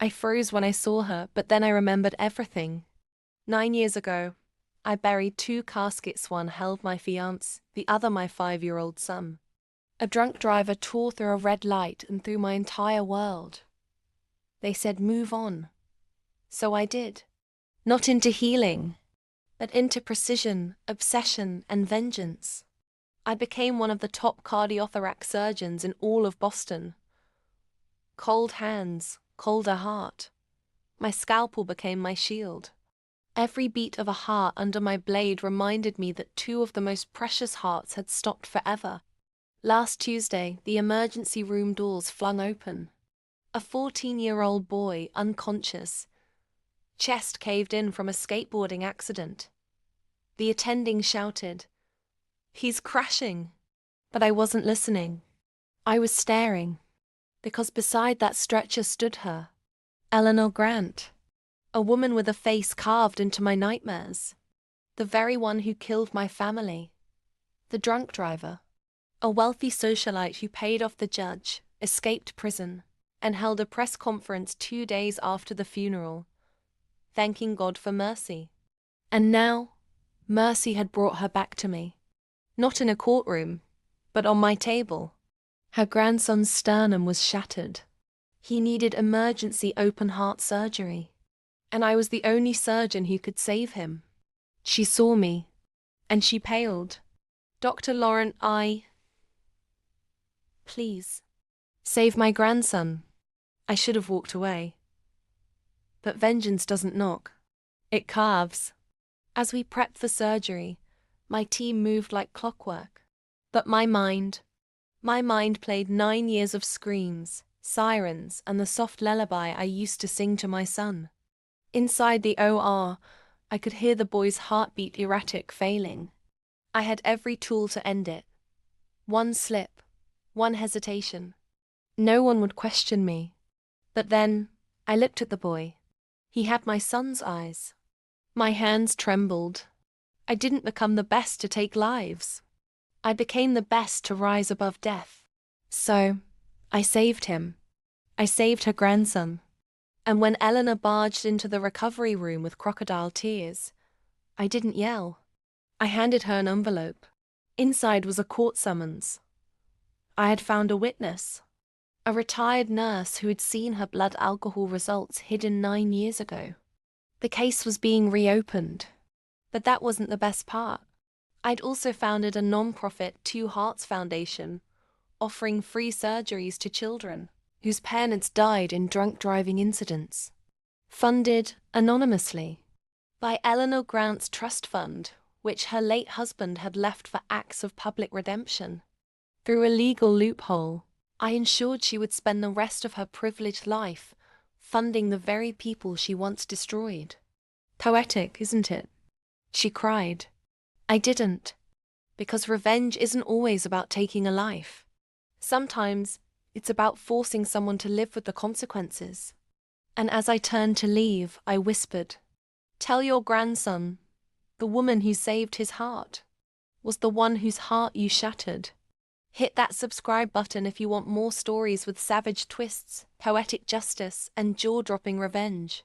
I froze when I saw her, but then I remembered everything. 9 years ago, I buried two caskets. One held my fiancé, the other my 5-year-old son. A drunk driver tore through a red light and through my entire world. They said, "Move on." So I did. Not into healing, but into precision, obsession, and vengeance. I became one of the top cardiothorax surgeons in all of Boston. Cold hands, colder heart. My scalpel became my shield. Every beat of a heart under my blade reminded me that two of the most precious hearts had stopped forever. Last Tuesday, the emergency room doors flung open. A 14-year-old boy, unconscious. Chest caved in from a skateboarding accident. The attending shouted, "He's crashing!" But I wasn't listening. I was staring, because beside that stretcher stood her, Eleanor Grant, a woman with a face carved into my nightmares, the very one who killed my family, the drunk driver, a wealthy socialite who paid off the judge, escaped prison, and held a press conference 2 days after the funeral, thanking God for mercy. And now, mercy had brought her back to me. Not in a courtroom, but on my table. Her grandson's sternum was shattered. He needed emergency open-heart surgery, and I was the only surgeon who could save him. She saw me, and she paled. "Dr. Lauren, please, save my grandson." I should have walked away. But vengeance doesn't knock. It carves. As we prepped for surgery, my team moved like clockwork. But my mind played 9 years of screams, sirens, and the soft lullaby I used to sing to my son. Inside the OR, I could hear the boy's heartbeat erratic, failing. I had every tool to end it. One slip, one hesitation. No one would question me. But then, I looked at the boy. He had my son's eyes. My hands trembled. I didn't become the best to take lives. I became the best to rise above death. So, I saved him. I saved her grandson. And when Eleanor barged into the recovery room with crocodile tears, I didn't yell. I handed her an envelope. Inside was a court summons. I had found a witness, a retired nurse who had seen her blood alcohol results hidden 9 years ago. The case was being reopened. But that wasn't the best part. I'd also founded a non-profit Two Hearts Foundation, offering free surgeries to children whose parents died in drunk driving incidents. Funded anonymously by Eleanor Grant's trust fund, which her late husband had left for acts of public redemption. Through a legal loophole, I ensured she would spend the rest of her privileged life funding the very people she once destroyed. Poetic, isn't it? She cried. I didn't, because revenge isn't always about taking a life. Sometimes it's about forcing someone to live with the consequences. And as I turned to leave, I whispered, "Tell your grandson, the woman who saved his heart was the one whose heart you shattered." Hit that subscribe button if you want more stories with savage twists, poetic justice, and jaw-dropping revenge.